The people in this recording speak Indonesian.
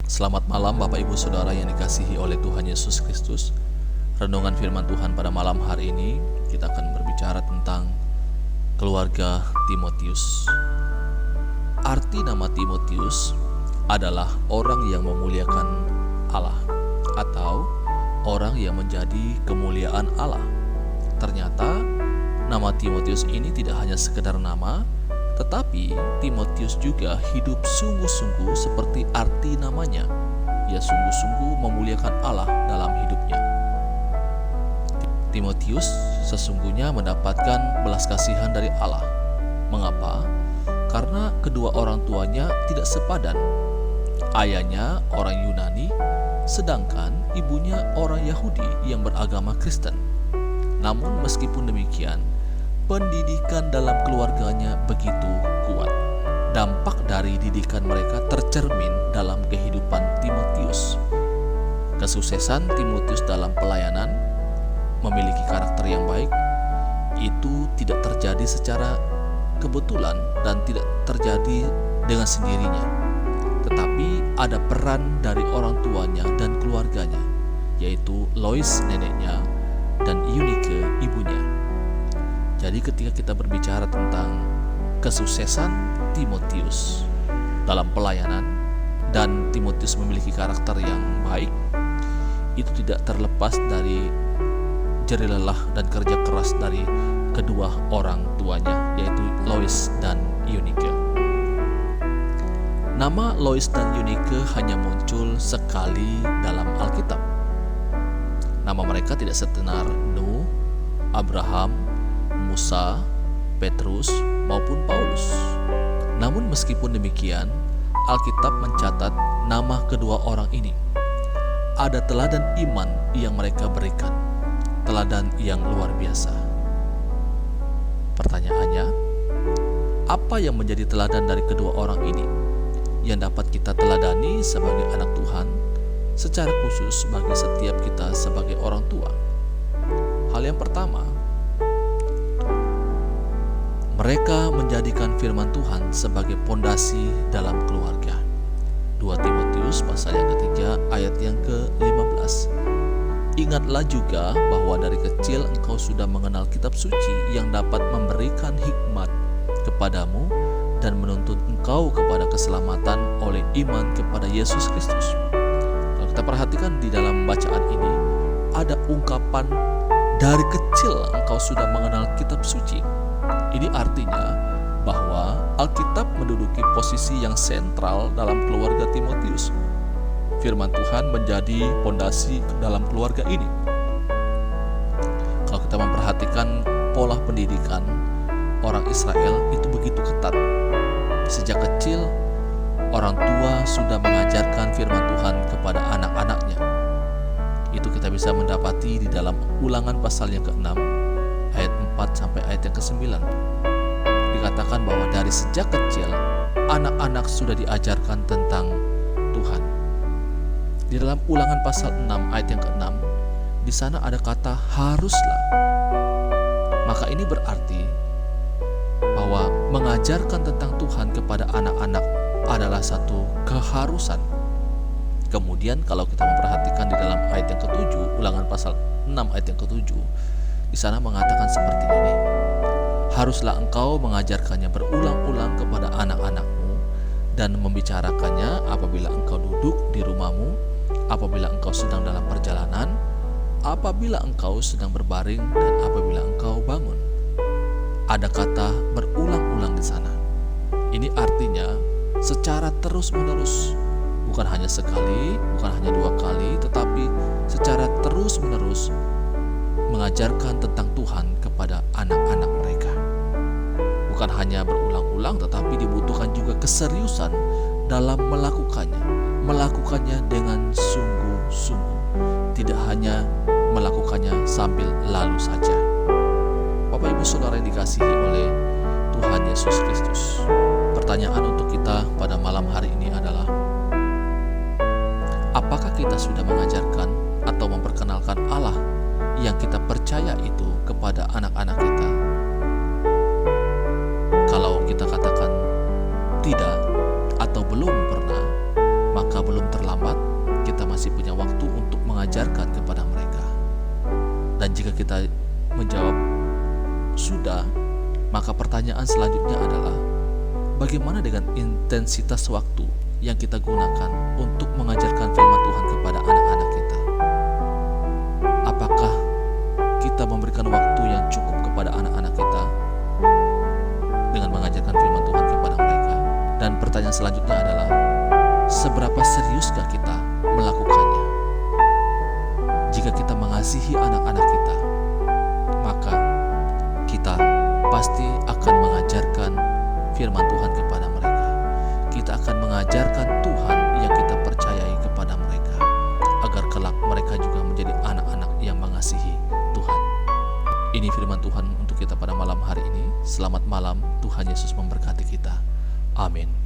Selamat malam Bapak Ibu Saudara yang dikasihi oleh Tuhan Yesus Kristus. Renungan firman Tuhan pada malam hari ini kita akan berbicara tentang keluarga Timotius. Arti nama Timotius adalah orang yang memuliakan Allah atau orang yang menjadi kemuliaan Allah. Ternyata nama Timotius ini tidak hanya sekedar nama, tetapi Timotius juga hidup sungguh-sungguh seperti arti namanya. Ia sungguh-sungguh memuliakan Allah dalam hidupnya. Timotius sesungguhnya mendapatkan belas kasihan dari Allah. Mengapa? Karena kedua orang tuanya tidak sepadan. Ayahnya orang Yunani, sedangkan ibunya orang Yahudi yang beragama Kristen. Namun meskipun demikian, pendidikan dalam keluarganya begitu kuat. Dampak dari didikan mereka tercermin dalam kehidupan Timotius. Kesuksesan Timotius dalam pelayanan, memiliki karakter yang baik, itu tidak terjadi secara kebetulan dan tidak terjadi dengan sendirinya. Tetapi ada peran dari orang tuanya dan keluarganya, yaitu Lois neneknya dan Eunike ibunya. Jadi ketika kita berbicara tentang kesuksesan Timotius dalam pelayanan dan Timotius memiliki karakter yang baik, itu tidak terlepas dari jerih lelah dan kerja keras dari kedua orang tuanya, yaitu Lois dan Eunike. Nama Lois dan Eunike hanya muncul sekali dalam Alkitab. Nama mereka tidak setenar Nuh, Abraham, Musa, Petrus, maupun Paulus. Namun meskipun demikian, Alkitab mencatat nama kedua orang ini. Ada teladan iman yang mereka berikan, teladan yang luar biasa. Pertanyaannya, apa yang menjadi teladan dari kedua orang ini yang dapat kita teladani sebagai anak Tuhan, secara khusus bagi setiap kita sebagai orang tua? Hal yang pertama, mereka menjadikan firman Tuhan sebagai pondasi dalam keluarga. 2 Timotius pasal yang ketiga ayat yang ke-15. Ingatlah juga bahwa dari kecil engkau sudah mengenal kitab suci yang dapat memberikan hikmat kepadamu dan menuntun engkau kepada keselamatan oleh iman kepada Yesus Kristus. Kalau kita perhatikan di dalam bacaan ini, ada ungkapan dari kecil engkau sudah mengenal kitab suci. Ini artinya bahwa Alkitab menduduki posisi yang sentral dalam keluarga Timotius. Firman Tuhan menjadi pondasi dalam keluarga ini. Kalau kita memperhatikan pola pendidikan orang Israel itu begitu ketat. Sejak kecil, orang tua sudah mengajarkan firman Tuhan kepada anak-anaknya. Itu kita bisa mendapati di dalam Ulangan pasal yang ke-6 ayat 4 sampai ayat yang ke-9. Dikatakan bahwa dari sejak kecil anak-anak sudah diajarkan tentang Tuhan. Di dalam Ulangan pasal 6 ayat yang ke-6, di sana ada kata haruslah. Maka ini berarti bahwa mengajarkan tentang Tuhan kepada anak-anak adalah satu keharusan. Kemudian kalau kita memperhatikan di dalam ayat yang ke-7, Ulangan pasal 6 ayat yang ke-7, di sana mengatakan seperti ini. Haruslah engkau mengajarkannya berulang-ulang kepada anak-anakmu dan membicarakannya apabila engkau duduk di rumahmu, apabila engkau sedang dalam perjalanan, apabila engkau sedang berbaring, dan apabila engkau bangun. Ada kata berulang-ulang di sana. Ini artinya secara terus-menerus, bukan hanya sekali, bukan hanya 2 kali, tetapi secara terus-menerus mengajarkan tentang Tuhan kepada anak-anak mereka. Bukan hanya berulang-ulang, tetapi dibutuhkan juga keseriusan dalam melakukannya dengan sungguh-sungguh, tidak hanya melakukannya sambil lalu saja. Bapak Ibu Saudara yang dikasihi oleh Tuhan Yesus Kristus, pertanyaan untuk kita pada malam hari ini adalah, apakah kita sudah mengajarkan atau memperkenalkan Allah yang kita percaya itu kepada anak-anak kita? Kalau kita katakan tidak atau belum pernah, maka belum terlambat, kita masih punya waktu untuk mengajarkan kepada mereka. Dan jika kita menjawab sudah, maka pertanyaan selanjutnya adalah bagaimana dengan intensitas waktu yang kita gunakan untuk mengajarkan firman Tuhan kepada anak-anak kita? Apakah kita memberikan waktu yang cukup kepada anak-anak kita dengan mengajarkan firman Tuhan kepada mereka? Dan pertanyaan selanjutnya adalah seberapa seriuskah kita melakukannya? Jika kita mengasihi anak-anak kita, maka kita pasti akan mengajarkan firman Tuhan kepada mereka. Kita akan mengajarkan Tuhan yang kita percayai kepada mereka, agar kelak mereka juga menjadi anak-anak yang mengasihi Tuhan. Ini firman Tuhan untuk kita pada malam hari ini. Selamat malam, Tuhan Yesus memberkati kita. Amin.